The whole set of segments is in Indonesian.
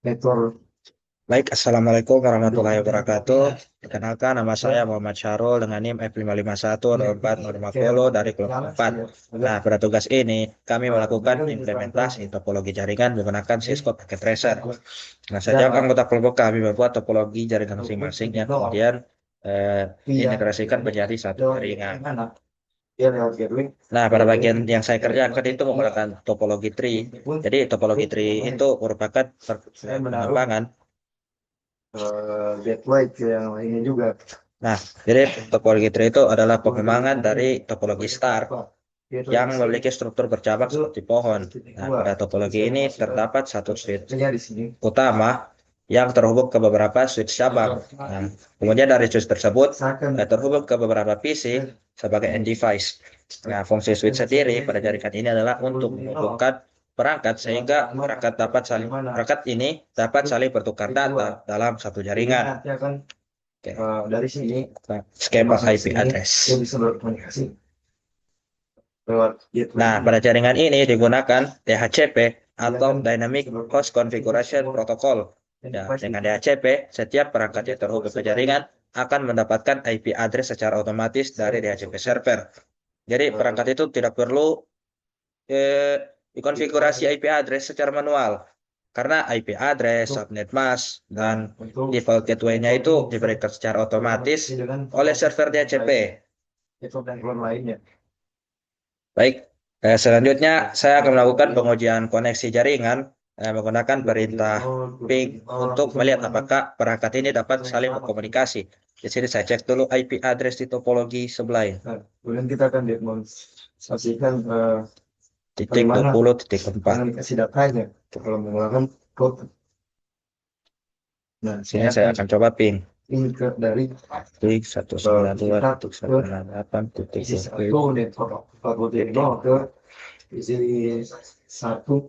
network. Baik, Assalamualaikum warahmatullahi wabarakatuh. Perkenalkan, nama saya Muhammad Syarul dengan NIM F551-24-050 dari kelompok 4. Nah, pada tugas ini, kami melakukan implementasi topologi jaringan menggunakan Cisco Packet Tracer. Nah, sejak anggota kelompok kami membuat topologi jaringan masing-masing yang kemudian integrasikan menjadi satu jaringan. Nah, pada bagian yang saya kerjakan itu menggunakan topologi tree. Jadi, topologi tree itu merupakan pengembangan. Gateway ke yang lainnya juga. Nah, jadi topologi tree itu adalah pengembangan dari topologi star yang memiliki struktur bercabang seperti pohon. Nah, pada topologi ini terdapat satu switch Di sini. utama yang terhubung ke beberapa switch cabang. Nah, kemudian dari switch tersebut terhubung ke beberapa PC sebagai end device. Nah, fungsi switch sendiri pada jaringan ini adalah untuk menghubungkan perangkat sehingga perangkat ini dapat saling bertukar data dalam satu jaringan. Nanti akan Oke. dari sini Skema IP address. dia bisa berkomunikasi lewat gateway. Nah, pada jaringan ini digunakan DHCP atau Dynamic Host Configuration Protocol. Ya, dengan DHCP, setiap perangkat yang terhubung ke jaringan akan mendapatkan IP address secara otomatis dari DHCP server. Jadi perangkat itu tidak perlu dikonfigurasi IP address secara manual. Karena IP address, subnet mask, dan default gateway-nya itu diberikan secara otomatis oleh server DHCP. Network dan keluar lainnya. Baik, selanjutnya saya akan melakukan pengujian koneksi jaringan menggunakan perintah ping untuk melihat apakah perangkat ini dapat saling berkomunikasi. Di sini saya cek dulu IP address di topologi sebelah ini. Nah, kemudian kita akan demonstrasikan Titik 20.4. komunikasi datanya kalau menggunakan code. Nah, Sini saya akan coba ping. ini dari Titik 192.168.1. isi satu network 4.0 ke isi 1.2.0.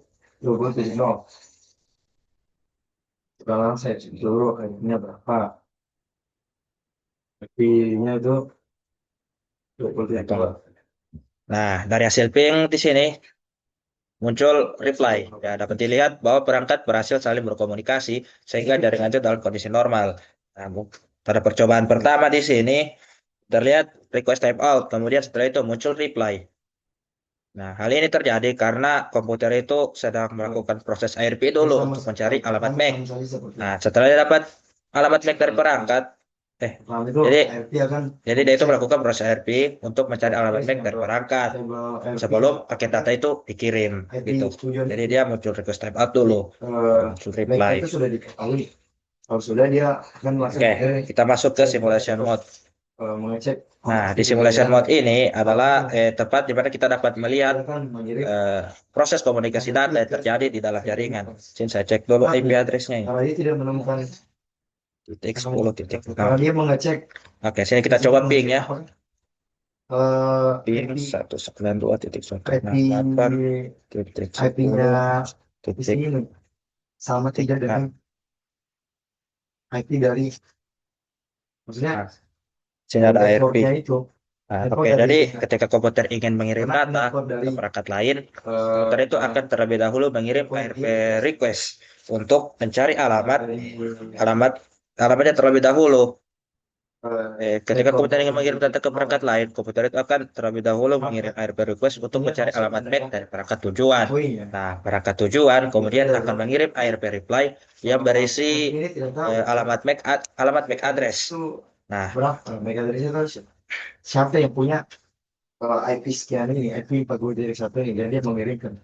Sekarang saya cek dulu IP-nya berapa. IP-nya itu 20.0. Nah, dari hasil ping di sini muncul reply. Ya, dapat dilihat bahwa perangkat berhasil saling berkomunikasi sehingga jaringan itu dalam kondisi normal. Nah, pada percobaan pertama di sini terlihat request timeout, kemudian setelah itu muncul reply. Nah, hal ini terjadi karena komputer itu sedang melakukan proses ARP dulu untuk mencari alamat MAC. Nah, setelah dia dapat alamat MAC dari perangkat, jadi dia itu melakukan proses ARP untuk mencari alamat MAC dari perangkat sebelum paket data itu dikirim gitu. Jadi dia muncul request timeout dulu, muncul reply. Itu sudah diketahui. Kalau sudah dia akan masuk. Oke, kita masuk ke simulation mode. Mengecek. Nah, di simulation mode ini adalah tempat di mana kita dapat melihat proses komunikasi data yang terjadi di dalam jaringan. Sini saya cek dulu IP address-nya. Kalau dia tidak menemukan Titik 10.6. kalau dia mengecek. Oke, sini kita coba ping ya. Ping IP 192.168.10.10. IP-nya di sini sama tidak dengan IP dari maksudnya Sini ada ARP. itu. Nah, oke, jadi ketika komputer ingin mengirim data ke perangkat lain, komputer itu akan terlebih dahulu mengirim ARP request untuk mencari alamatnya terlebih dahulu. Ketika komputer ingin mengirim data ke perangkat lain, komputer itu akan terlebih dahulu mengirim ARP request untuk mencari alamat MAC dari perangkat tujuan. Nah, perangkat tujuan kemudian akan mengirim ARP reply yang berisi alamat MAC address. Nah, MAC address itu siapa yang punya IP sekian ini, IP 40.1 ini, dan dia mengirimkan.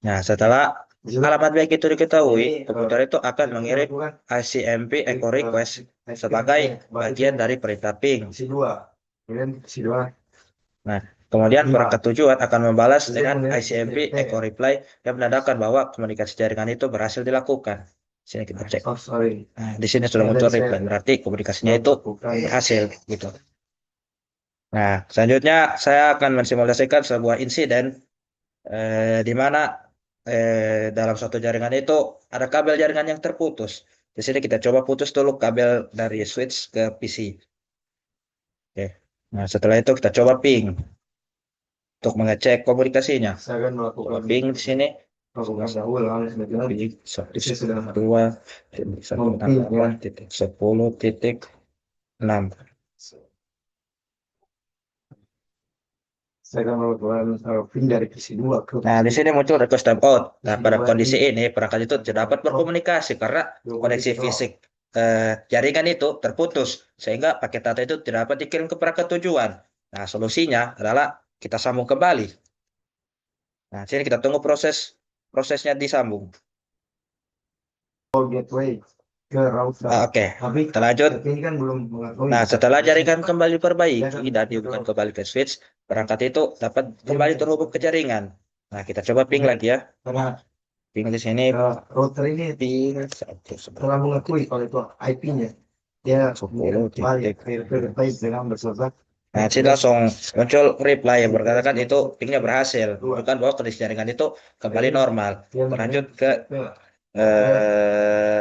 Nah, setelah alamat MAC itu diketahui, komputer itu akan mengirim ICMP echo request sebagai bagian dari perintah ping. Nah, kemudian perangkat tujuan akan membalas dengan ICMP echo reply yang menandakan bahwa komunikasi jaringan itu berhasil dilakukan. Sini kita cek. Nah, di sini sudah muncul reply, berarti komunikasinya itu berhasil gitu. Nah, selanjutnya saya akan mensimulasikan sebuah insiden di mana dalam suatu jaringan itu ada kabel jaringan yang terputus. Di sini kita coba putus dulu kabel dari switch ke PC. Oke. Nah, setelah itu kita coba ping untuk mengecek komunikasinya. Saya akan melakukan Coba ping di sini. Kalau nggak ulang sebetulnya Ping satu saya sudah dua titik satu enam mungkin ya. delapan titik 10,6. Saya akan melakukan pin dari PC2 ke Nah, di sini muncul request timeout. Nah, pada PC2 kondisi ini ini perangkat itu tidak dapat berkomunikasi karena koneksi fisik jaringan itu terputus sehingga paket data itu tidak dapat dikirim ke perangkat tujuan. Nah, solusinya adalah kita sambung kembali. Nah, sini kita tunggu prosesnya disambung. gateway ke router. Oke, Tapi kita lanjut. ini kan belum mengakui. Nah, setelah jaringan kembali Ya kan, diperbaiki dan dihubungkan kembali ke switch, perangkat itu dapat kembali terhubung ke jaringan. Nah, kita coba ping lagi ya. karena Ping di sini router ini ping satu telah mengakui kalau itu IP-nya. Dia 10 kembali titik. ke dengan berserta. Nah, sini langsung muncul reply yang berkatakan itu pingnya berhasil, bukan bahwa kondisi jaringan itu kembali normal. Lanjut ke eh,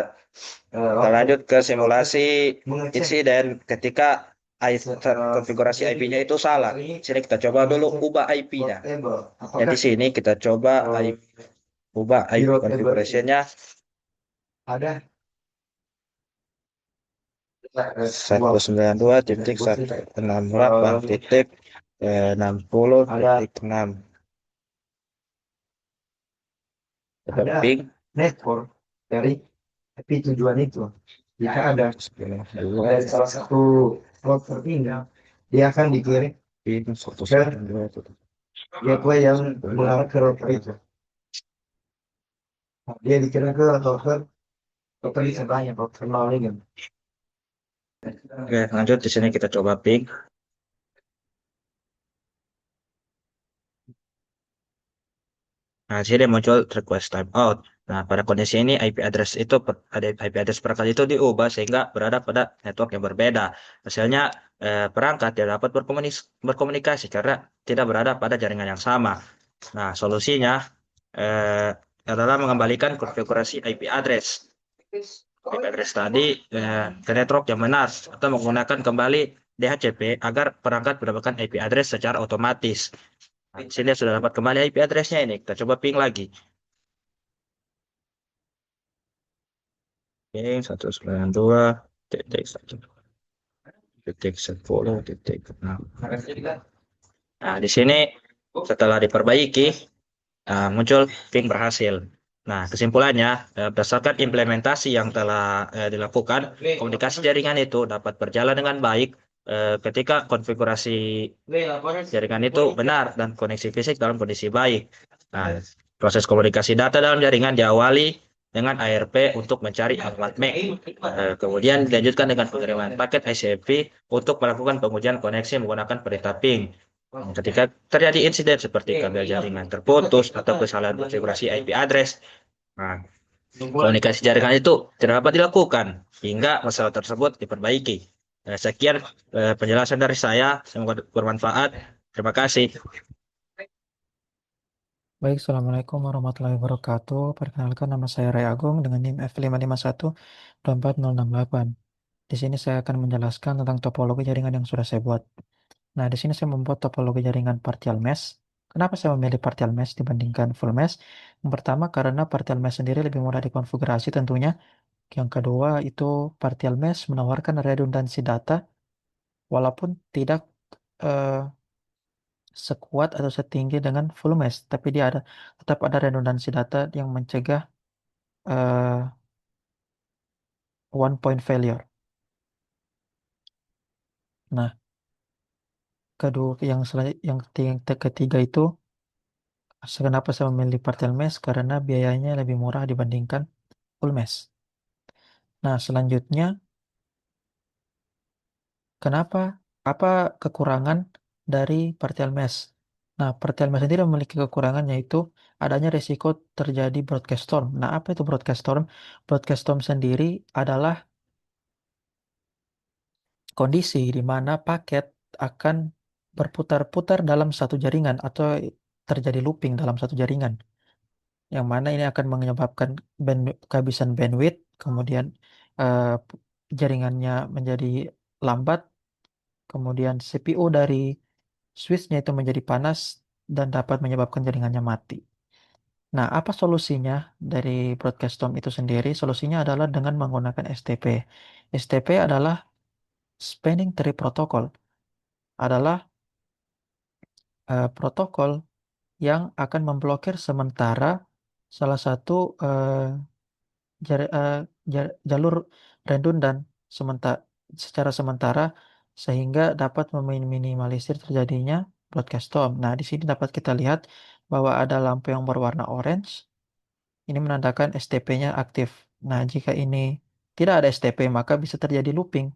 lanjut ke simulasi insiden ketika konfigurasi IP-nya itu salah. Sini kita coba dulu ubah IP-nya. Ya di sini kita coba ubah IP configuration-nya Ada 192.168.60.6. ada Ping network dari IP tujuan itu. Jika ada dari salah satu slot tertinggal, dia akan dikirim ping ke gateway yang mengarah ke router itu. Dia dikirim ke router bisa banyak, router nolnya. Oke, lanjut di sini kita coba ping. Nah, di sini muncul request timeout. Nah, pada kondisi ini IP address itu ada IP address perangkat itu diubah sehingga berada pada network yang berbeda. Hasilnya perangkat tidak dapat berkomunikasi karena tidak berada pada jaringan yang sama. Nah, solusinya eh, adalah mengembalikan konfigurasi IP address. IP address tadi ke network yang benar atau menggunakan kembali DHCP agar perangkat mendapatkan IP address secara otomatis. Nah, di sini sudah dapat kembali IP address-nya ini. Kita coba ping lagi. Ping 192.1.10.6. Nah, di sini setelah diperbaiki, muncul ping berhasil. Nah, kesimpulannya, berdasarkan implementasi yang telah dilakukan, komunikasi jaringan itu dapat berjalan dengan baik ketika konfigurasi jaringan itu benar dan koneksi fisik dalam kondisi baik. Nah, proses komunikasi data dalam jaringan diawali dengan ARP untuk mencari alamat MAC. Kemudian dilanjutkan dengan pengiriman paket ICMP untuk melakukan pengujian koneksi menggunakan perintah ping. Ketika terjadi insiden seperti kabel jaringan terputus atau kesalahan konfigurasi IP address, nah, komunikasi jaringan itu tidak dapat dilakukan hingga masalah tersebut diperbaiki. Sekian penjelasan dari saya, semoga bermanfaat. Terima kasih. Baik, Assalamualaikum warahmatullahi wabarakatuh. Perkenalkan, nama saya Ray Agung dengan NIM F551-24068. Di sini saya akan menjelaskan tentang topologi jaringan yang sudah saya buat. Nah, di sini saya membuat topologi jaringan partial mesh. Kenapa saya memilih partial mesh dibandingkan full mesh? Yang pertama, karena partial mesh sendiri lebih mudah dikonfigurasi tentunya. Yang kedua, itu partial mesh menawarkan redundansi data walaupun tidak eh, sekuat atau setinggi dengan full mesh, tapi dia tetap ada redundansi data yang mencegah eh, one point failure. Nah, kedua yang ketiga itu kenapa saya memilih partial mesh, karena biayanya lebih murah dibandingkan full mesh. Nah, selanjutnya kenapa apa kekurangan dari partial mesh? Nah, partial mesh sendiri memiliki kekurangan yaitu adanya risiko terjadi broadcast storm. Nah, apa itu broadcast storm? Broadcast storm sendiri adalah kondisi di mana paket akan berputar-putar dalam satu jaringan atau terjadi looping dalam satu jaringan, yang mana ini akan menyebabkan kehabisan bandwidth, kemudian eh, jaringannya menjadi lambat, kemudian CPU dari switch-nya itu menjadi panas dan dapat menyebabkan jaringannya mati. Nah, apa solusinya dari broadcast tom itu sendiri? Solusinya adalah dengan menggunakan STP. STP adalah Spanning Tree Protocol, adalah protokol yang akan memblokir sementara salah satu jalur redundan sementara secara sementara sehingga dapat meminimalisir terjadinya broadcast storm. Nah, di sini dapat kita lihat bahwa ada lampu yang berwarna orange. Ini menandakan STP-nya aktif. Nah, jika ini tidak ada STP, maka bisa terjadi looping.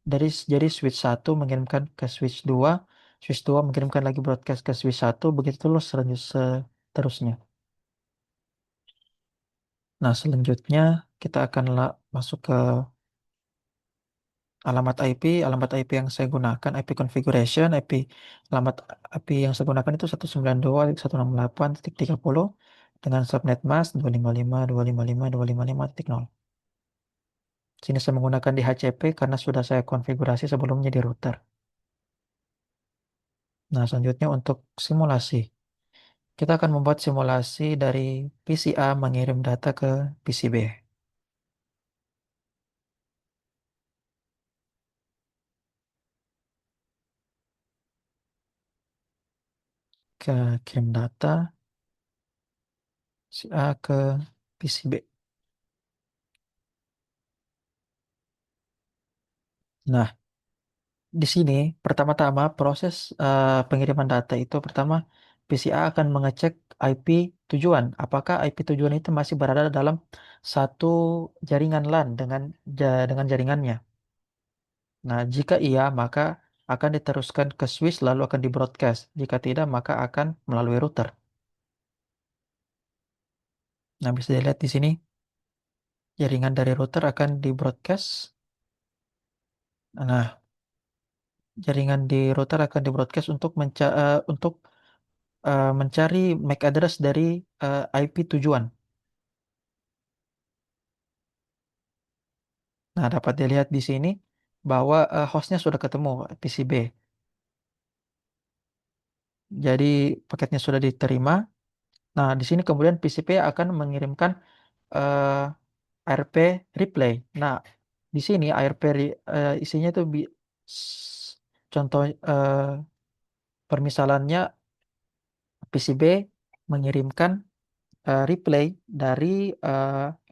Jadi switch satu mengirimkan ke switch 2 mengirimkan lagi broadcast ke switch satu, begitu terus seterusnya. Nah, selanjutnya kita akan masuk ke alamat IP yang saya gunakan, IP configuration, alamat IP yang saya gunakan itu 192.168.30 dengan subnet mask 255.255.255.0. Sini saya menggunakan DHCP karena sudah saya konfigurasi sebelumnya di router. Nah, selanjutnya untuk simulasi. Kita akan membuat simulasi dari PCA mengirim data ke PCB. Kirim data si A ke PCB. Nah, di sini pertama-tama proses pengiriman data itu pertama PCA akan mengecek IP tujuan. Apakah IP tujuan itu masih berada dalam satu jaringan LAN dengan jaringannya. Nah, jika iya, maka akan diteruskan ke switch lalu akan di broadcast. Jika tidak, maka akan melalui router. Nah, bisa dilihat di sini jaringan dari router akan di broadcast. Nah, jaringan di router akan di broadcast untuk mencari MAC address dari IP tujuan. Nah, dapat dilihat di sini bahwa hostnya sudah ketemu PCB. Jadi paketnya sudah diterima. Nah, di sini kemudian PCB akan mengirimkan eh, ARP replay. Nah, di sini isinya itu contoh permisalannya PCB mengirimkan replay dari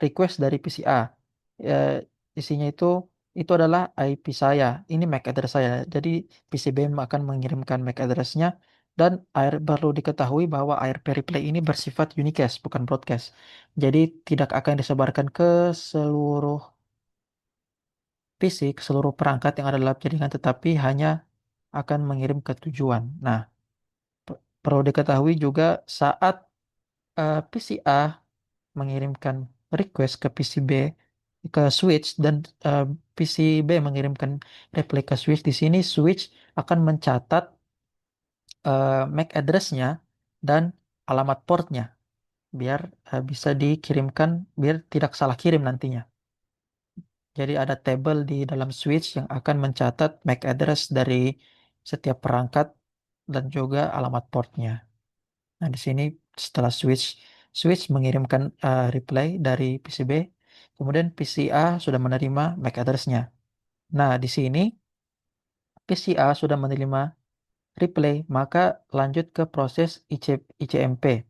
request dari PCA. Eh, isinya itu adalah IP saya. Ini MAC address saya. Jadi PCB akan mengirimkan MAC address-nya dan perlu diketahui bahwa ARP replay ini bersifat unicast, bukan broadcast. Jadi tidak akan disebarkan ke seluruh PC, ke seluruh perangkat yang ada dalam jaringan, tetapi hanya akan mengirim ke tujuan. Nah, perlu diketahui juga saat PCA mengirimkan request ke PCB ke switch dan PCB mengirimkan replika switch. Di sini switch akan mencatat MAC address-nya dan alamat portnya biar bisa dikirimkan biar tidak salah kirim nantinya. Jadi ada tabel di dalam switch yang akan mencatat MAC address dari setiap perangkat dan juga alamat portnya. Nah, di sini setelah switch mengirimkan reply dari PCB, kemudian PCA sudah menerima MAC address-nya. Nah, di sini PCA sudah menerima replay, maka lanjut ke proses ICMP.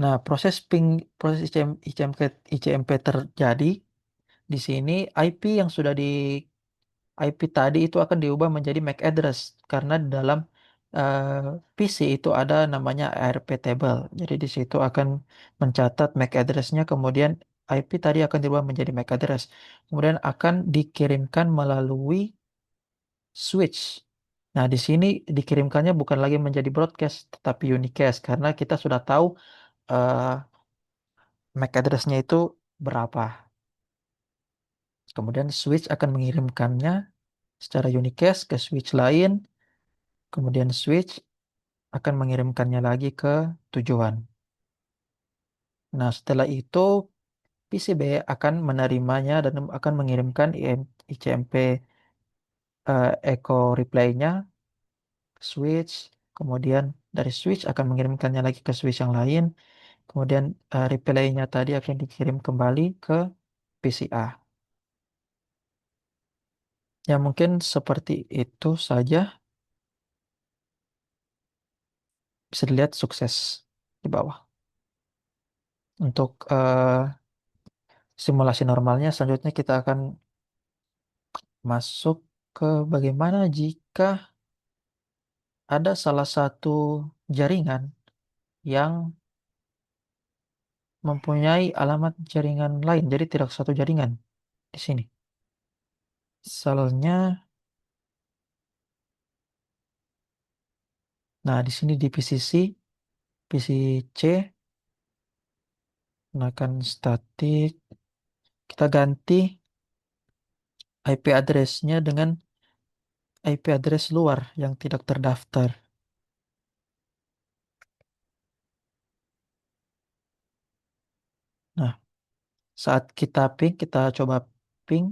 Nah, proses ICMP terjadi di sini IP tadi itu akan diubah menjadi MAC address karena di dalam PC itu ada namanya ARP table. Jadi di situ akan mencatat MAC address-nya, kemudian IP tadi akan diubah menjadi MAC address. Kemudian akan dikirimkan melalui switch. Nah, di sini dikirimkannya bukan lagi menjadi broadcast, tetapi unicast karena kita sudah tahu eh, MAC address-nya itu berapa. Kemudian switch akan mengirimkannya secara unicast ke switch lain. Kemudian switch akan mengirimkannya lagi ke tujuan. Nah, setelah itu PCB akan menerimanya dan akan mengirimkan ICMP echo reply-nya, switch, kemudian dari switch akan mengirimkannya lagi ke switch yang lain. Kemudian replaynya tadi akan dikirim kembali ke PCA. Ya mungkin seperti itu saja. Bisa dilihat sukses di bawah. Untuk simulasi normalnya selanjutnya kita akan masuk ke bagaimana jika ada salah satu jaringan yang mempunyai alamat jaringan lain. Jadi tidak satu jaringan di sini. Misalnya, nah di sini di PCC, PCC, gunakan statik. Kita ganti IP address-nya dengan IP address luar yang tidak terdaftar. Nah, saat kita ping, kita coba ping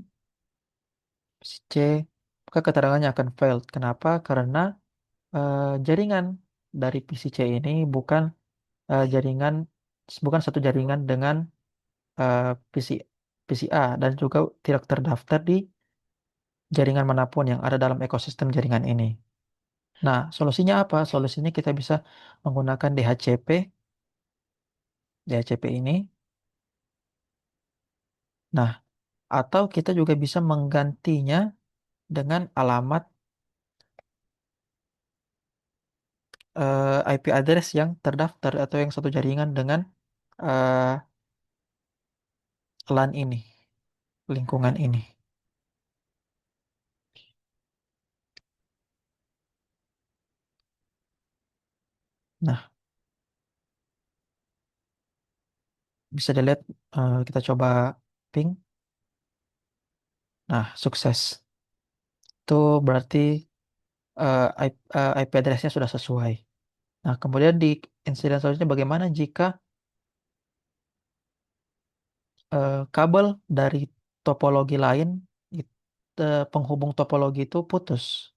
PCC, maka keterangannya akan failed. Kenapa? Karena jaringan dari PCC ini jaringan bukan satu jaringan dengan eh, PC, PCA dan juga tidak terdaftar di jaringan manapun yang ada dalam ekosistem jaringan ini. Nah, solusinya apa? Solusinya kita bisa menggunakan DHCP. DHCP ini. Nah, atau kita juga bisa menggantinya dengan alamat IP address yang terdaftar atau yang satu jaringan dengan eh, LAN ini, lingkungan ini. Nah, bisa dilihat kita coba ping. Nah, sukses. Itu berarti IP address-nya sudah sesuai. Nah, kemudian di insiden selanjutnya bagaimana jika kabel dari topologi lain, penghubung topologi itu putus,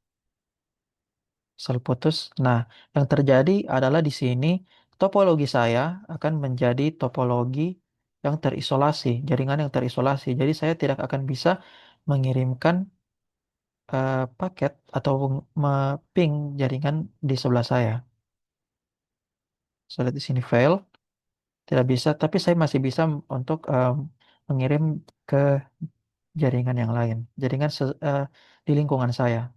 selalu putus. Nah, yang terjadi adalah di sini topologi saya akan menjadi topologi yang terisolasi, jaringan yang terisolasi. Jadi saya tidak akan bisa mengirimkan paket atau ping jaringan di sebelah saya. Saya lihat di sini fail, tidak bisa, tapi saya masih bisa untuk mengirim ke jaringan yang lain, di lingkungan saya.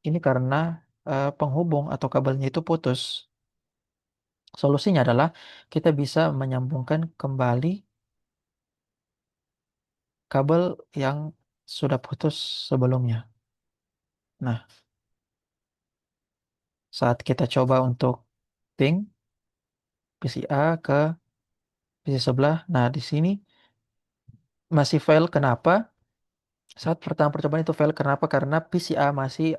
Ini karena penghubung atau kabelnya itu putus. Solusinya adalah kita bisa menyambungkan kembali kabel yang sudah putus sebelumnya. Nah, saat kita coba untuk ping PCA ke PC sebelah, nah di sini masih fail. Kenapa? Saat pertama percobaan itu fail. Kenapa? Karena PCA masih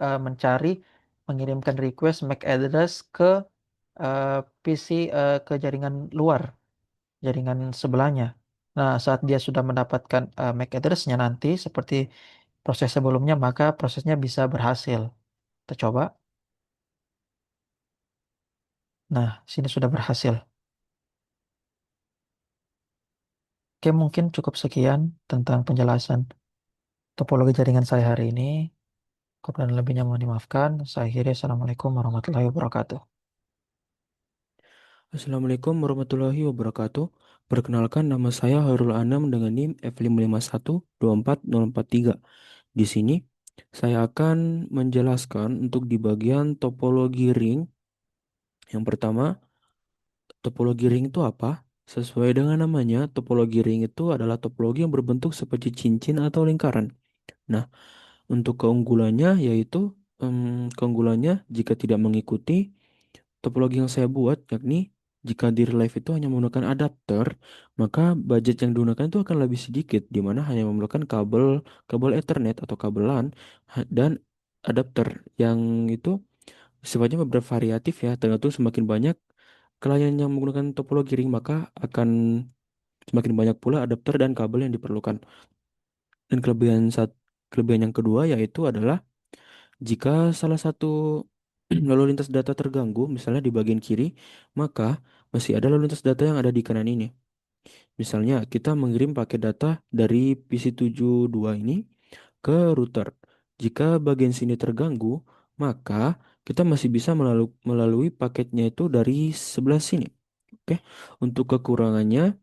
mengirimkan request MAC address ke PC ke jaringan luar, jaringan sebelahnya. Nah, saat dia sudah mendapatkan MAC address-nya nanti seperti proses sebelumnya, maka prosesnya bisa berhasil. Kita coba. Nah, sini sudah berhasil. Oke, mungkin cukup sekian tentang penjelasan topologi jaringan saya hari ini. Kurang lebihnya mohon dimaafkan. Saya akhiri. Assalamualaikum warahmatullahi wabarakatuh. Assalamualaikum warahmatullahi wabarakatuh. Perkenalkan nama saya Hairul Anam dengan NIM F551-24043. Di sini saya akan menjelaskan untuk di bagian topologi ring. Yang pertama, topologi ring itu apa? Sesuai dengan namanya, topologi ring itu adalah topologi yang berbentuk seperti cincin atau lingkaran. Nah, untuk keunggulannya yaitu keunggulannya jika tidak mengikuti topologi yang saya buat, yakni jika di real life itu hanya menggunakan adapter, maka budget yang digunakan itu akan lebih sedikit, di mana hanya memerlukan kabel kabel Ethernet atau kabel LAN dan adapter yang itu sifatnya bervariatif ya, tergantung semakin banyak klien yang menggunakan topologi ring, maka akan semakin banyak pula adapter dan kabel yang diperlukan. Dan kelebihan yang kedua yaitu adalah jika salah satu lalu lintas data terganggu, misalnya di bagian kiri, maka masih ada lalu lintas data yang ada di kanan ini. Misalnya kita mengirim paket data dari PC72 ini ke router. Jika bagian sini terganggu, maka kita masih bisa melalui paketnya itu dari sebelah sini. Oke, untuk kekurangannya,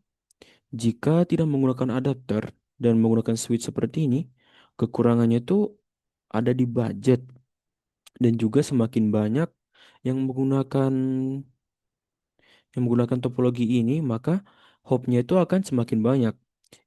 jika tidak menggunakan adapter dan menggunakan switch seperti ini, kekurangannya itu ada di budget dan juga semakin banyak yang menggunakan topologi ini, maka hopnya itu akan semakin banyak.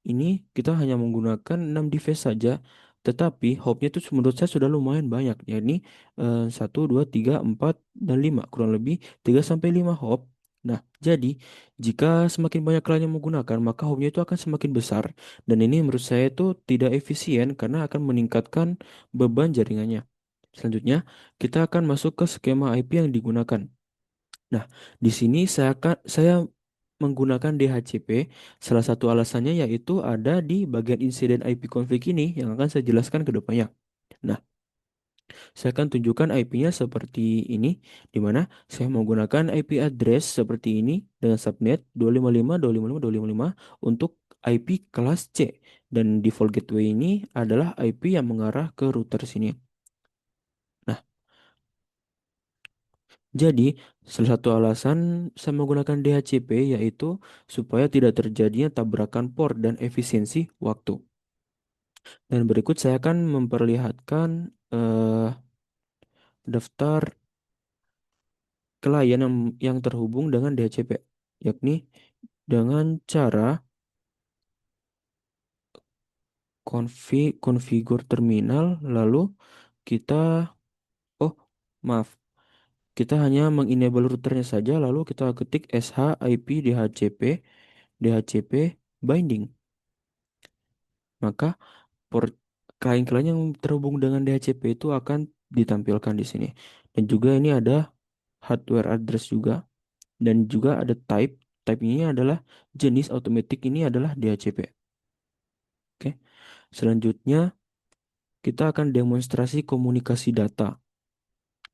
Ini kita hanya menggunakan 6 device saja, tetapi hopnya itu menurut saya sudah lumayan banyak, yakni 1, 2, 3, 4, dan 5, kurang lebih 3 sampai 5 hop. Nah, jadi jika semakin banyak klien yang menggunakan, maka hopnya itu akan semakin besar. Dan ini menurut saya itu tidak efisien karena akan meningkatkan beban jaringannya. Selanjutnya, kita akan masuk ke skema IP yang digunakan. Nah, di sini saya menggunakan DHCP. Salah satu alasannya yaitu ada di bagian insiden IP config ini yang akan saya jelaskan ke depannya. Nah, saya akan tunjukkan IP-nya seperti ini, di mana saya menggunakan IP address seperti ini dengan subnet 255.255.255 untuk IP kelas C. Dan default gateway ini adalah IP yang mengarah ke router sini. Nah, jadi, salah satu alasan saya menggunakan DHCP yaitu supaya tidak terjadinya tabrakan port dan efisiensi waktu. Dan berikut saya akan memperlihatkan daftar klien yang terhubung dengan DHCP, yakni dengan cara konfigur terminal, lalu kita, oh maaf, kita hanya mengenable routernya saja, lalu kita ketik sh IP DHCP, DHCP binding. Maka port klien-klien yang terhubung dengan DHCP itu akan ditampilkan di sini. Dan juga ini ada hardware address juga. Dan juga ada type. Type ini adalah jenis automatic, ini adalah DHCP. Oke. Selanjutnya kita akan demonstrasi komunikasi data.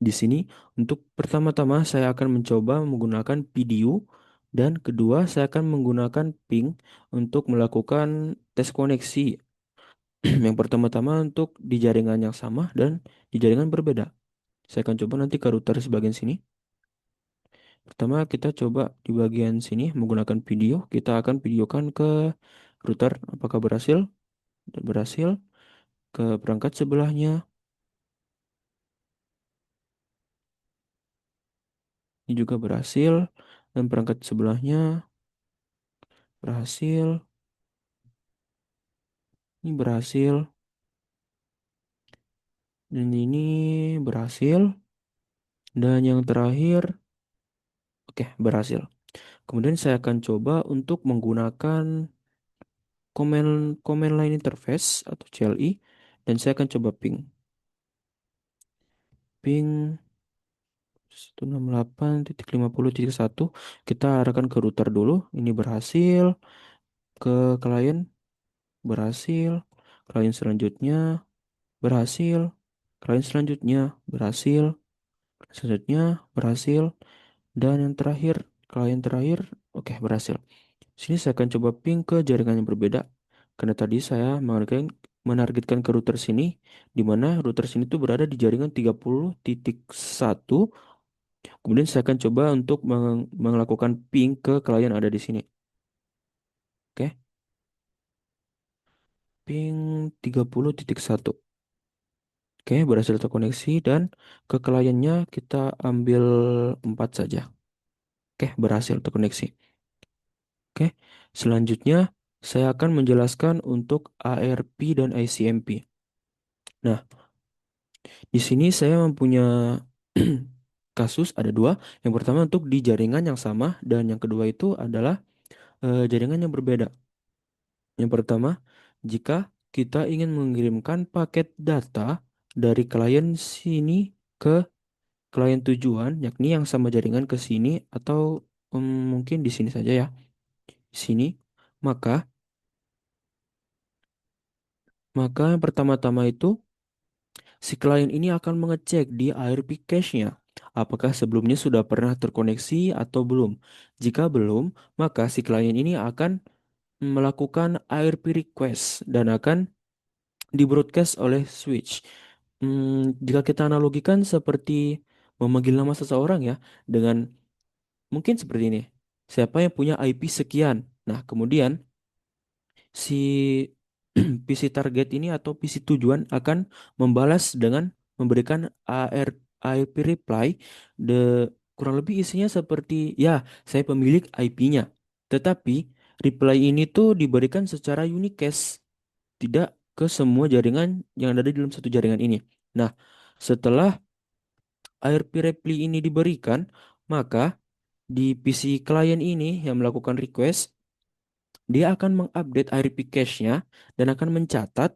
Di sini untuk pertama-tama saya akan mencoba menggunakan PDU dan kedua saya akan menggunakan ping untuk melakukan tes koneksi. Yang pertama-tama untuk di jaringan yang sama dan di jaringan berbeda. Saya akan coba nanti ke router sebagian sini. Pertama kita coba di bagian sini menggunakan video. Kita akan videokan ke router. Apakah berhasil? Berhasil. Ke perangkat sebelahnya. Ini juga berhasil. Dan perangkat sebelahnya berhasil. Ini berhasil. Dan ini berhasil. Dan yang terakhir, oke, berhasil. Kemudian saya akan coba untuk menggunakan command line interface atau CLI dan saya akan coba ping 168.50.1. Kita arahkan ke router dulu. Ini berhasil. Ke klien berhasil. Klien selanjutnya berhasil. Klien selanjutnya berhasil. Selanjutnya berhasil. Dan yang terakhir, klien terakhir, oke, berhasil. Sini saya akan coba ping ke jaringan yang berbeda. Karena tadi saya menargetkan ke router sini, di mana router sini tuh berada di jaringan 30.1. Kemudian saya akan coba untuk melakukan ping ke klien ada di sini. Oke. Ping 30.1. Oke, berhasil terkoneksi dan ke kliennya kita ambil 4 saja. Oke, berhasil terkoneksi. Oke, selanjutnya saya akan menjelaskan untuk ARP dan ICMP. Nah, di sini saya mempunyai kasus ada dua. Yang pertama untuk di jaringan yang sama dan yang kedua itu adalah jaringan yang berbeda. Yang pertama, jika kita ingin mengirimkan paket data dari klien sini ke klien tujuan, yakni yang sama jaringan ke sini atau mungkin di sini saja ya, sini, maka yang pertama-tama itu si klien ini akan mengecek di ARP cache-nya. apakah sebelumnya sudah pernah terkoneksi atau belum. Jika belum, maka si klien ini akan melakukan IRP request dan akan di-broadcast oleh switch. Jika kita analogikan seperti memanggil nama seseorang ya, dengan mungkin seperti ini. Siapa yang punya IP sekian? Nah, kemudian si PC target ini atau PC tujuan akan membalas dengan memberikan IP reply de kurang lebih isinya seperti ya, saya pemilik IP-nya. Tetapi reply ini tuh diberikan secara unicast, tidak ke semua jaringan yang ada di dalam satu jaringan ini. Nah, setelah IRP reply ini diberikan, maka di PC klien ini yang melakukan request, dia akan mengupdate IRP cache-nya dan akan mencatat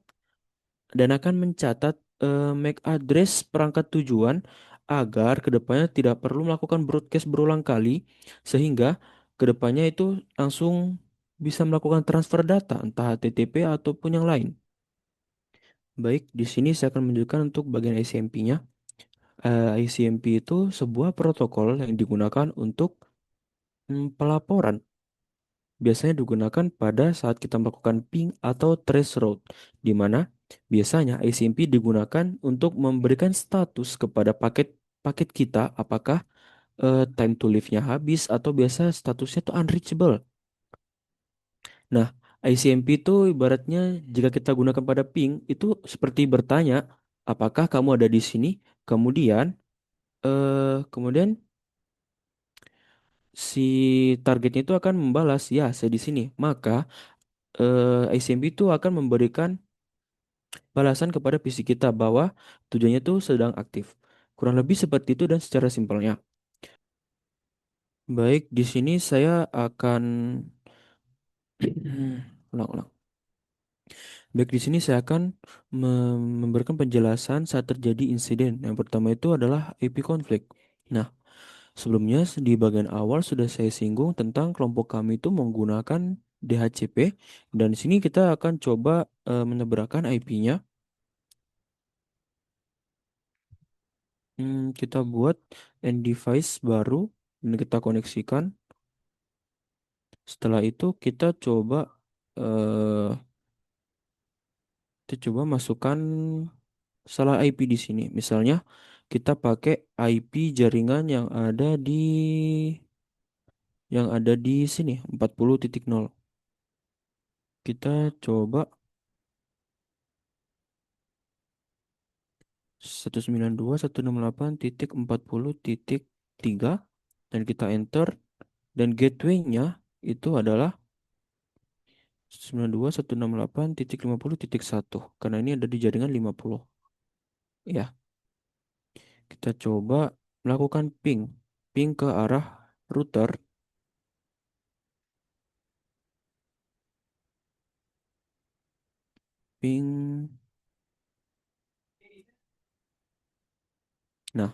MAC address perangkat tujuan agar kedepannya tidak perlu melakukan broadcast berulang kali sehingga kedepannya itu langsung bisa melakukan transfer data entah HTTP ataupun yang lain. Baik, di sini saya akan menunjukkan untuk bagian ICMP-nya. ICMP itu sebuah protokol yang digunakan untuk pelaporan. Biasanya digunakan pada saat kita melakukan ping atau trace route, di mana biasanya ICMP digunakan untuk memberikan status kepada paket kita, apakah time to live-nya habis atau biasa statusnya itu unreachable. Nah, ICMP itu ibaratnya jika kita gunakan pada ping itu seperti bertanya, apakah kamu ada di sini? Kemudian, kemudian si targetnya itu akan membalas, ya saya di sini. Maka ICMP itu akan memberikan balasan kepada PC kita bahwa tujuannya itu sedang aktif. Kurang lebih seperti itu dan secara simpelnya. Baik, di sini saya akan ulang-ulang. Baik, di sini saya akan memberikan penjelasan saat terjadi insiden. Yang pertama itu adalah IP konflik. Nah, sebelumnya di bagian awal sudah saya singgung tentang kelompok kami itu menggunakan DHCP dan di sini kita akan coba menebrakan IP-nya. Kita buat end device baru dan kita koneksikan. Setelah itu eh, kita coba masukkan salah IP di sini. Misalnya kita pakai IP jaringan yang ada di sini 40.0. Kita coba 192.168.40.3 dan kita enter dan gateway-nya itu adalah 192.168.50.1 karena ini ada di jaringan 50. Ya, kita coba melakukan ping ke arah router, ping. Nah,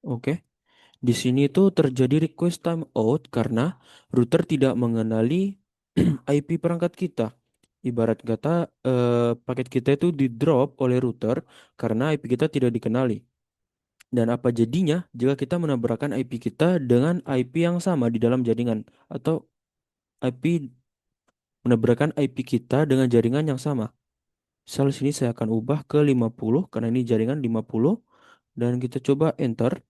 oke. Di sini tuh terjadi request timeout karena router tidak mengenali IP perangkat kita. Ibarat kata, paket kita itu di drop oleh router karena IP kita tidak dikenali. Dan apa jadinya jika kita menabrakkan IP kita dengan IP yang sama di dalam jaringan atau IP menabrakkan IP kita dengan jaringan yang sama. Misal sini saya akan ubah ke 50 karena ini jaringan 50 dan kita coba enter.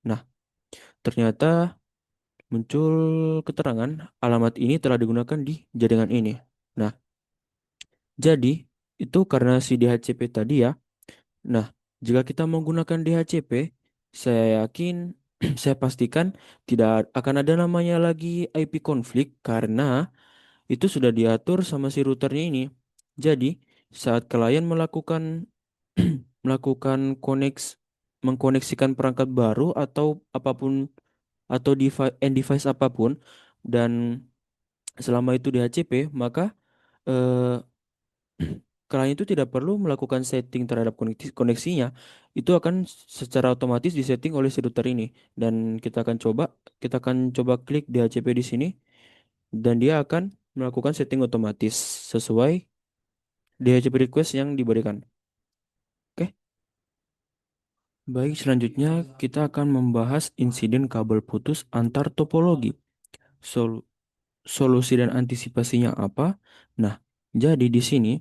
Nah, ternyata muncul keterangan alamat ini telah digunakan di jaringan ini. Nah, jadi itu karena si DHCP tadi ya. Nah, jika kita menggunakan DHCP, saya yakin, saya pastikan tidak akan ada namanya lagi IP konflik karena itu sudah diatur sama si routernya ini. Jadi, saat klien melakukan mengkoneksikan perangkat baru atau apapun atau end device apapun dan selama itu DHCP, maka eh, klien itu tidak perlu melakukan setting terhadap koneksinya, itu akan secara otomatis disetting oleh si router ini. Dan kita akan coba klik DHCP di sini, dan dia akan melakukan setting otomatis sesuai DHCP request yang diberikan. Oke. Baik, selanjutnya kita akan membahas insiden kabel putus antar topologi. Solusi dan antisipasinya apa? Nah, jadi di sini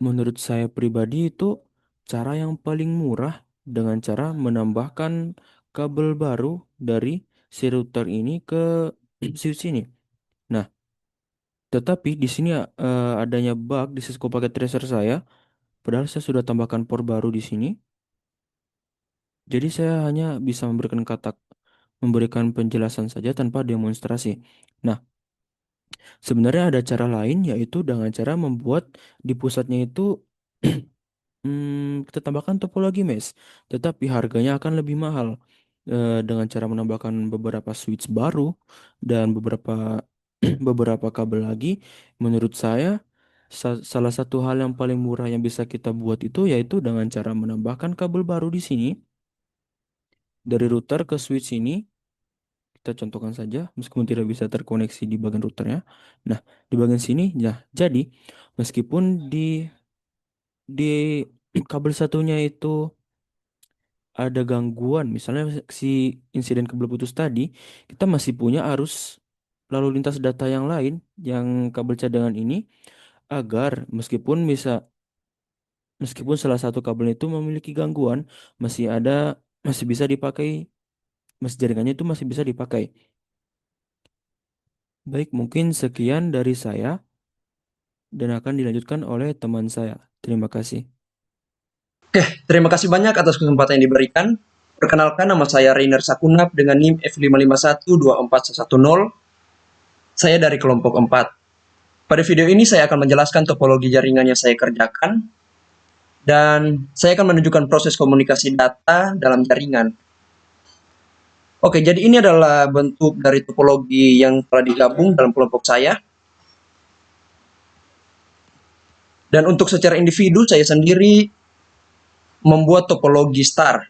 menurut saya pribadi itu cara yang paling murah dengan cara menambahkan kabel baru dari si router ini ke switch ini. Nah, tetapi di sini adanya bug di Cisco Packet Tracer saya, padahal saya sudah tambahkan port baru di sini. Jadi saya hanya bisa memberikan penjelasan saja tanpa demonstrasi. Nah, sebenarnya ada cara lain, yaitu dengan cara membuat di pusatnya itu kita tambahkan topologi mesh, tetapi harganya akan lebih mahal dengan cara menambahkan beberapa switch baru dan beberapa beberapa kabel lagi. Menurut saya salah satu hal yang paling murah yang bisa kita buat itu yaitu dengan cara menambahkan kabel baru di sini dari router ke switch ini. Kita contohkan saja, meskipun tidak bisa terkoneksi di bagian routernya. Nah, di bagian sini, ya, jadi meskipun di kabel satunya itu ada gangguan, misalnya si insiden kabel putus tadi, kita masih punya arus lalu lintas data yang lain, yang kabel cadangan ini, agar meskipun salah satu kabel itu memiliki gangguan, masih bisa dipakai, jaringannya itu masih bisa dipakai. Baik, mungkin sekian dari saya dan akan dilanjutkan oleh teman saya. Terima kasih. Oke, terima kasih banyak atas kesempatan yang diberikan. Perkenalkan, nama saya Rainer Sakunap dengan NIM F551-24110. Saya dari kelompok 4. Pada video ini saya akan menjelaskan topologi jaringan yang saya kerjakan, dan saya akan menunjukkan proses komunikasi data dalam jaringan. Oke, jadi ini adalah bentuk dari topologi yang telah digabung dalam kelompok saya. Dan untuk secara individu, saya sendiri membuat topologi star.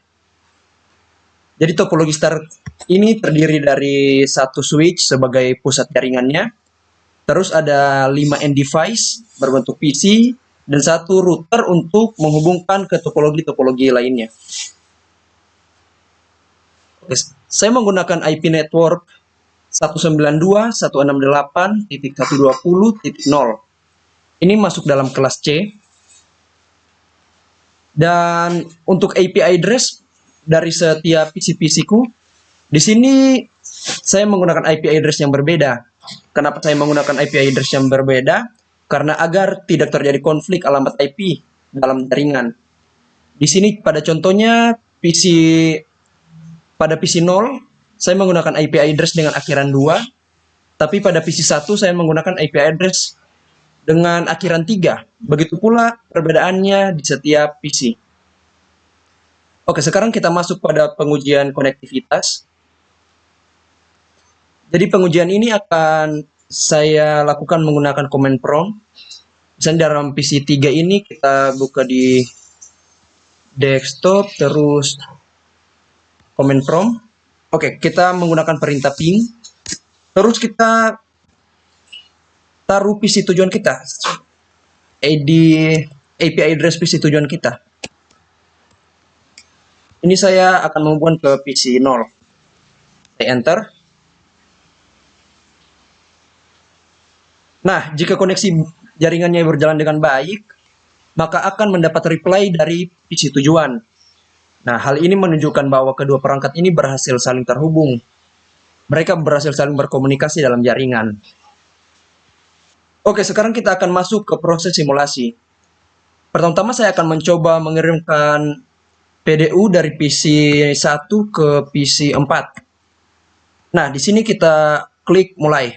Jadi topologi star ini terdiri dari satu switch sebagai pusat jaringannya, terus ada 5 end device berbentuk PC, dan satu router untuk menghubungkan ke topologi-topologi lainnya. Oke, saya menggunakan IP network 192.168.120.0. Ini masuk dalam kelas C. Dan untuk IP address dari setiap PC-PC ku, di sini saya menggunakan IP address yang berbeda. Kenapa saya menggunakan IP address yang berbeda? Karena agar tidak terjadi konflik alamat IP dalam jaringan. Di sini pada contohnya pada PC 0 saya menggunakan IP address dengan akhiran 2, tapi pada PC 1 saya menggunakan IP address dengan akhiran 3. Begitu pula perbedaannya di setiap PC. Oke, sekarang kita masuk pada pengujian konektivitas. Jadi pengujian ini akan saya lakukan menggunakan command prompt. Misalnya dalam PC 3 ini kita buka di desktop, terus command prompt. Oke, kita menggunakan perintah ping. Terus kita taruh PC tujuan kita, IP address PC tujuan kita. Ini saya akan membuat ke PC 0. Saya enter. Nah, jika koneksi jaringannya berjalan dengan baik, maka akan mendapat reply dari PC tujuan. Nah, hal ini menunjukkan bahwa kedua perangkat ini berhasil saling terhubung. Mereka berhasil saling berkomunikasi dalam jaringan. Oke, sekarang kita akan masuk ke proses simulasi. Pertama-tama saya akan mencoba mengirimkan PDU dari PC 1 ke PC 4. Nah, di sini kita klik mulai.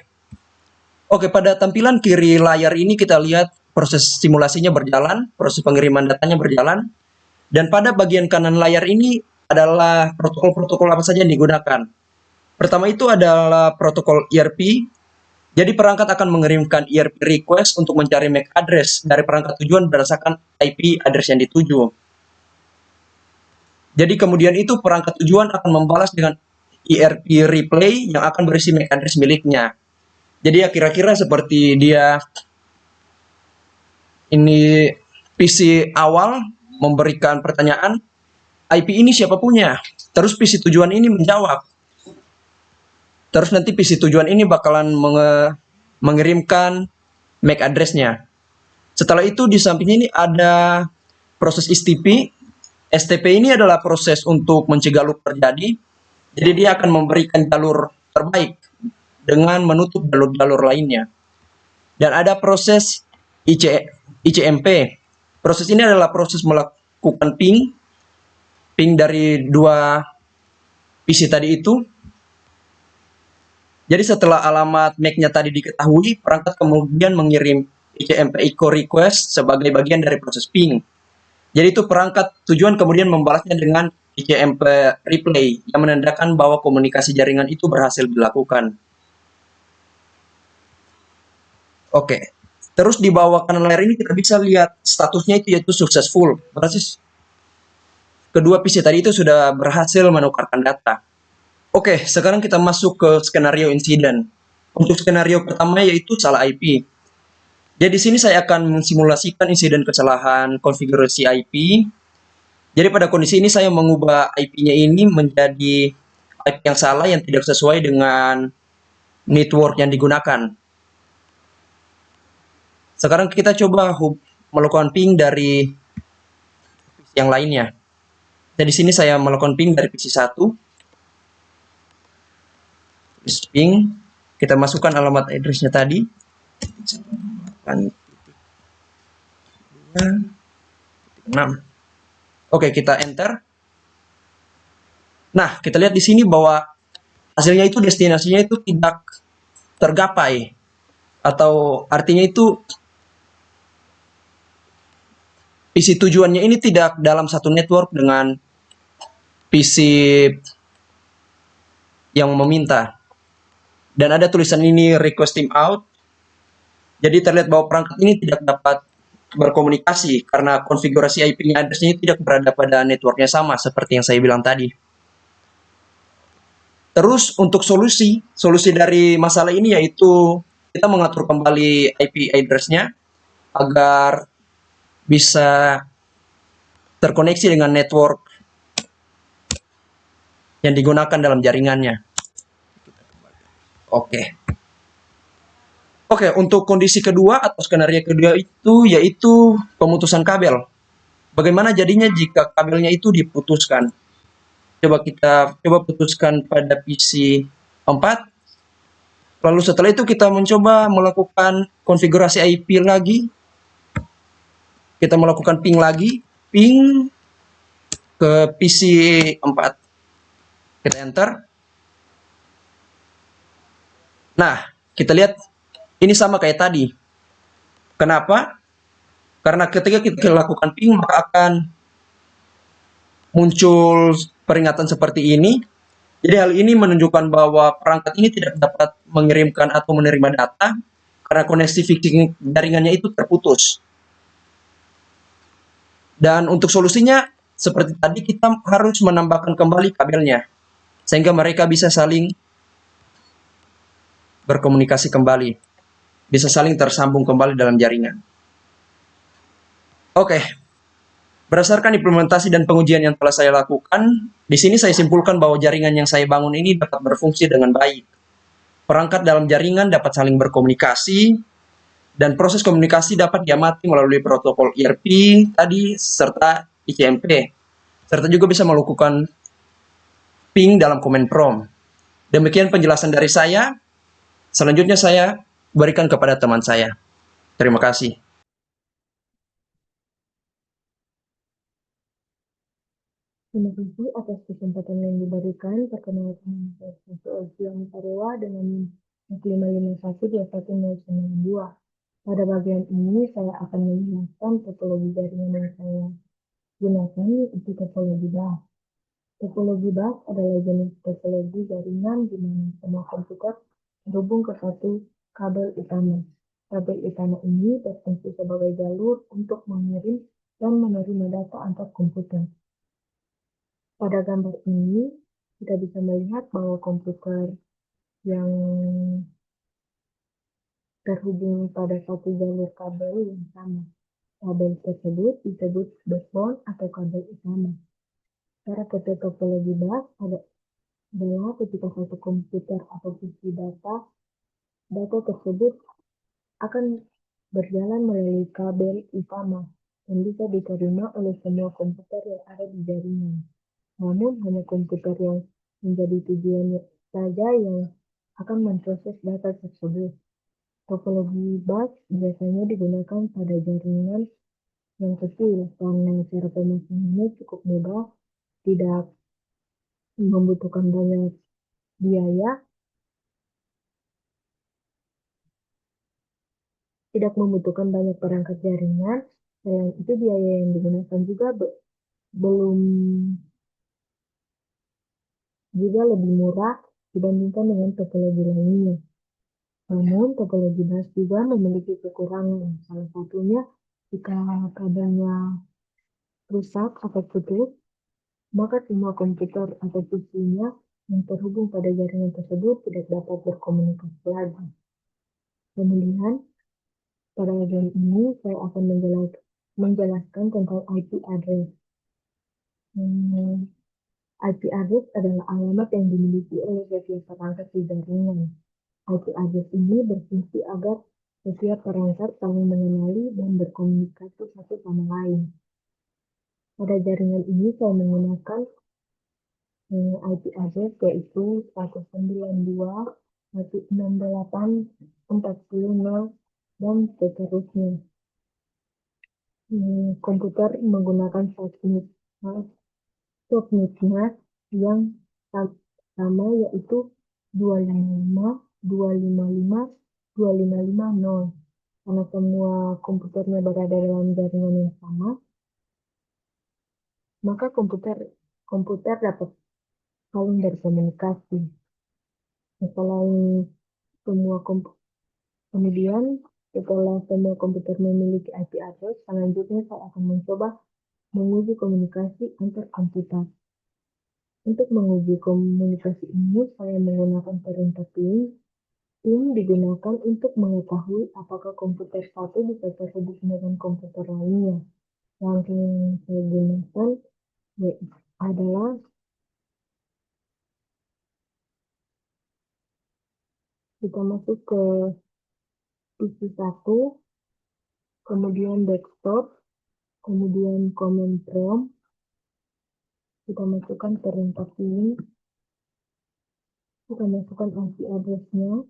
Oke, pada tampilan kiri layar ini kita lihat proses simulasinya berjalan, proses pengiriman datanya berjalan. Dan pada bagian kanan layar ini adalah protokol-protokol apa saja yang digunakan. Pertama itu adalah protokol ERP. Jadi perangkat akan mengirimkan ERP request untuk mencari MAC address dari perangkat tujuan berdasarkan IP address yang dituju. Jadi kemudian itu perangkat tujuan akan membalas dengan ERP replay yang akan berisi MAC address miliknya. Jadi ya kira-kira seperti dia ini PC awal memberikan pertanyaan, IP ini siapa punya? Terus PC tujuan ini menjawab. Terus nanti PC tujuan ini bakalan mengirimkan MAC address-nya. Setelah itu di sampingnya ini ada proses STP. STP ini adalah proses untuk mencegah loop terjadi. Jadi dia akan memberikan jalur terbaik dengan menutup jalur-jalur lainnya. Dan ada proses ICMP. Proses ini adalah proses melakukan ping dari dua PC tadi itu. Jadi setelah alamat MAC-nya tadi diketahui, perangkat kemudian mengirim ICMP echo request sebagai bagian dari proses ping. Jadi itu perangkat tujuan kemudian membalasnya dengan ICMP replay yang menandakan bahwa komunikasi jaringan itu berhasil dilakukan. Oke. Terus di bawah kanan layar ini kita bisa lihat statusnya itu yaitu successful. Berarti kedua PC tadi itu sudah berhasil menukarkan data. Oke, sekarang kita masuk ke skenario insiden. Untuk skenario pertama yaitu salah IP. Jadi di sini saya akan mensimulasikan insiden kesalahan konfigurasi IP. Jadi pada kondisi ini saya mengubah IP-nya ini menjadi IP yang salah yang tidak sesuai dengan network yang digunakan. Sekarang kita coba melakukan ping dari yang lainnya. Jadi di sini saya melakukan ping dari PC 1. Ping, kita masukkan alamat address-nya tadi. 6. Oke, kita enter. Nah, kita lihat di sini bahwa hasilnya itu destinasinya itu tidak tergapai. Atau artinya itu PC tujuannya ini tidak dalam satu network dengan PC yang meminta. Dan ada tulisan ini request timeout. Jadi terlihat bahwa perangkat ini tidak dapat berkomunikasi karena konfigurasi IP-nya address-nya tidak berada pada networknya sama seperti yang saya bilang tadi. Terus untuk solusi dari masalah ini yaitu kita mengatur kembali IP address-nya agar bisa terkoneksi dengan network yang digunakan dalam jaringannya. Oke, untuk kondisi kedua atau skenario kedua itu yaitu pemutusan kabel. Bagaimana jadinya jika kabelnya itu diputuskan? Kita putuskan pada PC 4. Lalu setelah itu kita mencoba melakukan konfigurasi IP lagi. Kita melakukan ping lagi, ping ke PC 4. Kita enter. Nah, kita lihat ini sama kayak tadi. Kenapa? Karena ketika kita lakukan ping maka akan muncul peringatan seperti ini. Jadi hal ini menunjukkan bahwa perangkat ini tidak dapat mengirimkan atau menerima data karena koneksi fixing jaringannya itu terputus. Dan untuk solusinya seperti tadi kita harus menambahkan kembali kabelnya sehingga mereka bisa saling berkomunikasi kembali, bisa saling tersambung kembali dalam jaringan. Oke. Berdasarkan implementasi dan pengujian yang telah saya lakukan, di sini saya simpulkan bahwa jaringan yang saya bangun ini dapat berfungsi dengan baik. Perangkat dalam jaringan dapat saling berkomunikasi, dan proses komunikasi dapat diamati melalui protokol ERP tadi, serta ICMP. Serta juga bisa melakukan ping dalam command prompt. Demikian penjelasan dari saya. Selanjutnya saya berikan kepada teman saya. Terima kasih. Terima kasih atas kesempatan yang diberikan. Perkenalkan saya Ojian Parewa dengan 5512192. Pada bagian ini saya akan menjelaskan topologi jaringan yang saya gunakan yaitu topologi bus. Topologi bus adalah jenis topologi jaringan di mana semua komputer terhubung ke satu kabel utama. Kabel utama ini berfungsi sebagai jalur untuk mengirim dan menerima data antar komputer. Pada gambar ini, kita bisa melihat bahwa komputer yang terhubung pada satu jalur kabel yang sama. Kabel tersebut disebut backbone atau kabel utama. Cara kerja topologi bus adalah ketika satu komputer atau PC data tersebut akan berjalan melalui kabel utama yang bisa diterima oleh semua komputer yang ada di jaringan. Namun hanya komputer yang menjadi tujuannya saja yang akan memproses data tersebut. Topologi bus biasanya digunakan pada jaringan yang kecil karena cara pemasangannya cukup mudah, tidak membutuhkan banyak biaya, tidak membutuhkan banyak perangkat jaringan. Selain itu biaya yang digunakan belum juga lebih murah dibandingkan dengan topologi lainnya. Namun topologi bus juga memiliki kekurangan. Salah satunya jika kabelnya rusak atau putus, maka semua komputer atau PC-nya yang terhubung pada jaringan tersebut tidak dapat berkomunikasi lagi. Kemudian, pada bagian ini saya akan menjelaskan tentang IP address. IP address adalah alamat yang dimiliki oleh setiap perangkat di jaringan. IP address ini berfungsi agar setiap perangkat saling mengenali dan berkomunikasi satu sama lain. Pada jaringan ini saya menggunakan IP address yaitu 192.168.40.0 dan seterusnya. Komputer menggunakan subnetnya yang sama yaitu 255.255.255.0. Karena semua komputernya berada dalam jaringan yang sama, maka komputer dapat saling berkomunikasi. Kemudian setelah semua komputer memiliki IP address, selanjutnya saya akan mencoba menguji komunikasi antar komputer. Untuk menguji komunikasi ini, saya menggunakan perintah ping. Ping digunakan untuk mengetahui apakah komputer satu bisa terhubung dengan komputer lainnya. Yang saya gunakan adalah kita masuk ke PC 1, kemudian desktop, kemudian command prompt, kita masukkan perintah ping, kita masukkan IP address-nya,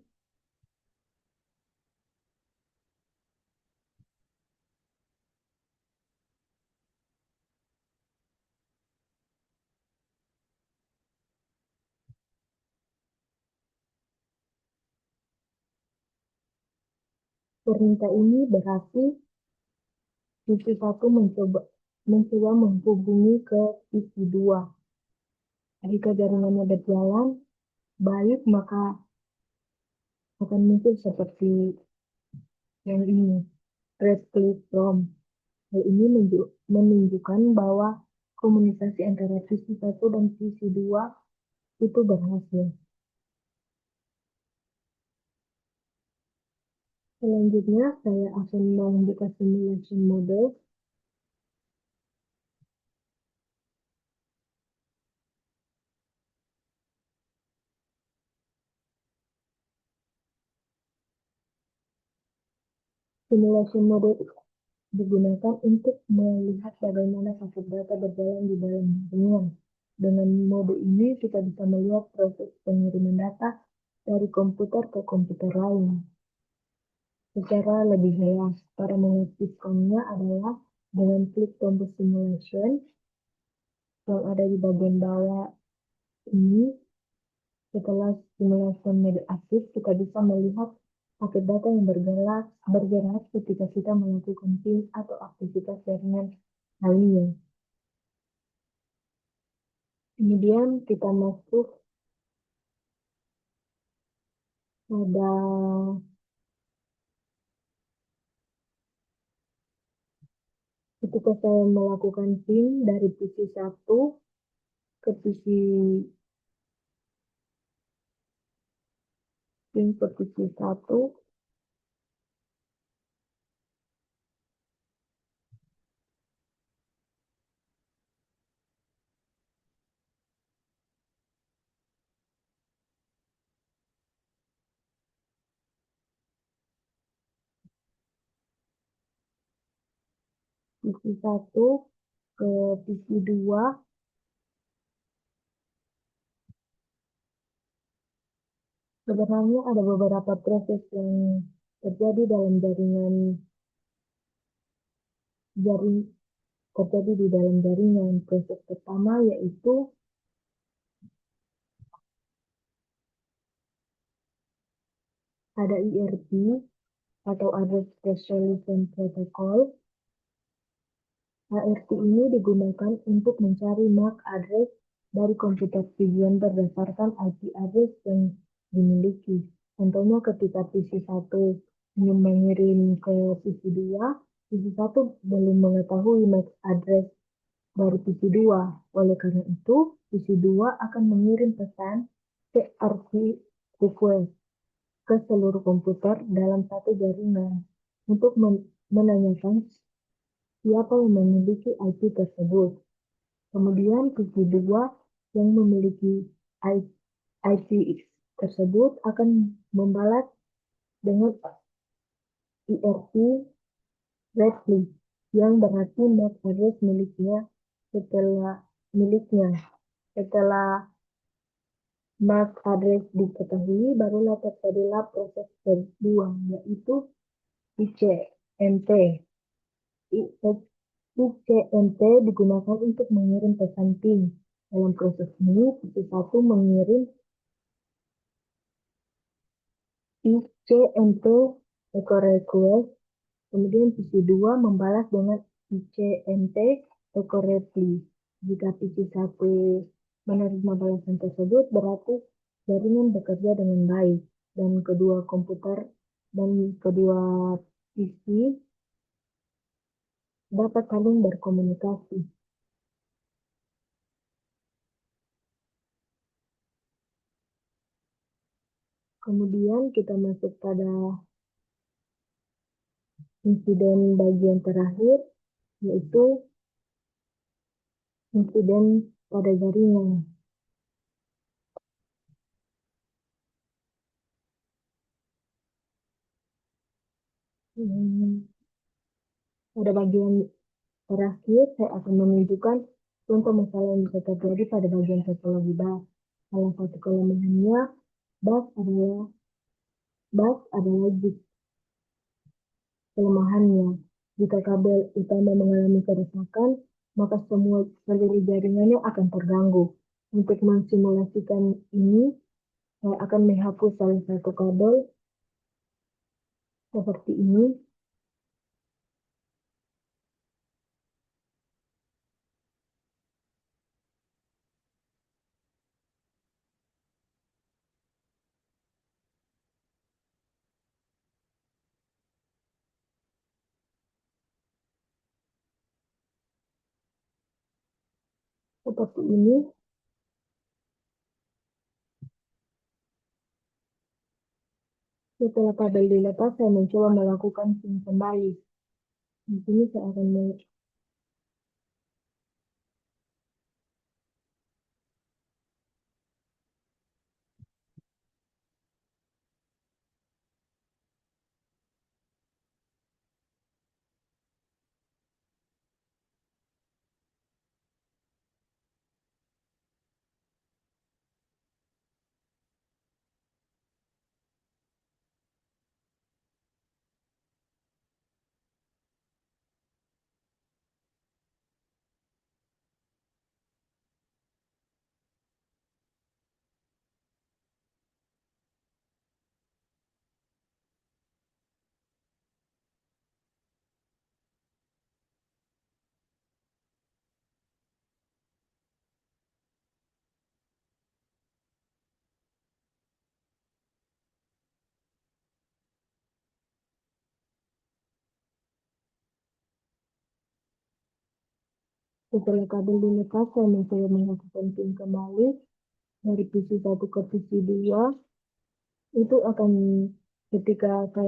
perintah ini berarti PC 1 mencoba menghubungi ke PC 2. Jika jaringannya berjalan baik, maka akan muncul seperti yang ini, press click from. Hal ini menunjukkan bahwa komunikasi antara PC 1 dan PC 2 itu berhasil. Selanjutnya, saya akan membuka simulation mode. Simulation mode digunakan untuk melihat bagaimana paket data berjalan di dalam jaringan. Dengan mode ini, kita bisa melihat proses pengiriman data dari komputer ke komputer lain. Secara lebih jelas, cara mengaktifkannya adalah dengan klik tombol simulation yang ada di bagian bawah ini. Setelah simulasi mode aktif, kita bisa melihat paket data yang bergerak ketika kita melakukan ping atau aktivitas jaringan lainnya. Kemudian kita masuk pada Ketika saya melakukan pin dari PC 1 ke PC 1, PC 1 ke PC 2, sebenarnya ada beberapa proses yang terjadi dalam jaring terjadi di dalam jaringan. Proses pertama yaitu ada IRP atau Address Resolution Protocol. ARP ini digunakan untuk mencari MAC address dari komputer tujuan berdasarkan IP address yang dimiliki. Contohnya ketika PC 1 ingin mengirim ke PC 2, PC 1 belum mengetahui MAC address dari PC 2. Oleh karena itu, PC 2 akan mengirim pesan CRC request ke seluruh komputer dalam satu jaringan untuk menanyakan siapa yang memiliki IP tersebut. Kemudian PC 2 yang memiliki IP tersebut akan membalas dengan IRP retrieve yang berarti MAC address setelah MAC address diketahui, barulah terjadilah proses kedua, yaitu ICMP. ICMP digunakan untuk mengirim pesan PIN. Dalam proses ini, PC 1 mengirim ICMP echo request, kemudian PC 2 membalas dengan ICMP echo reply. Jika PC 1 menerima balasan tersebut, berarti jaringan bekerja dengan baik dan kedua PC dapat saling berkomunikasi. Kemudian kita masuk pada insiden bagian terakhir, yaitu insiden pada jaringan. Pada bagian terakhir, saya akan menunjukkan contoh masalah yang bisa terjadi pada bagian topologi bus. Salah satu kelemahannya, bus adalah kelemahannya. Jika kabel utama mengalami kerusakan, maka seluruh jaringannya akan terganggu. Untuk mensimulasikan ini, saya akan menghapus salah satu kabel seperti ini. Seperti ini. Setelah kabel dilepas, saya mencoba melakukan pin kembali. Di sini saya akan Setelah kabel dilepas, saya mencoba melakukan pin kembali dari PC 1 ke PC 2. Itu akan ketika saya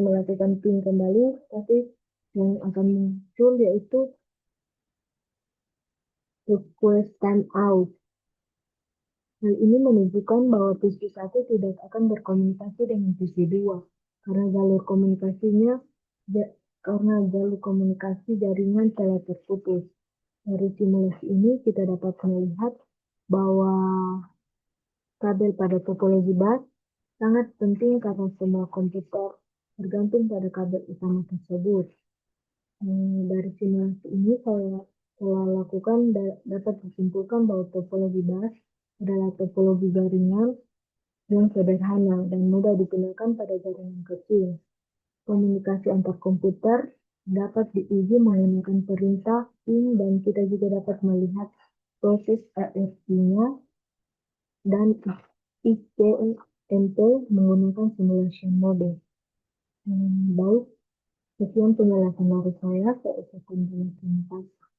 melakukan pin kembali, tapi yang akan muncul yaitu request timeout. Hal ini menunjukkan bahwa PC 1 tidak akan berkomunikasi dengan PC 2 karena jalur komunikasi jaringan telah terputus. Dari simulasi ini kita dapat melihat bahwa kabel pada topologi bus sangat penting karena semua komputer bergantung pada kabel utama tersebut. Dari simulasi ini saya telah lakukan dapat disimpulkan bahwa topologi bus adalah topologi jaringan yang sederhana dan mudah digunakan pada jaringan kecil. Komunikasi antar komputer dapat diuji menggunakan perintah pin dan kita juga dapat melihat proses ASP-nya dan ICMP menggunakan simulation mode. Baik, sekian penjelasan dari saya ucapkan terima kasih.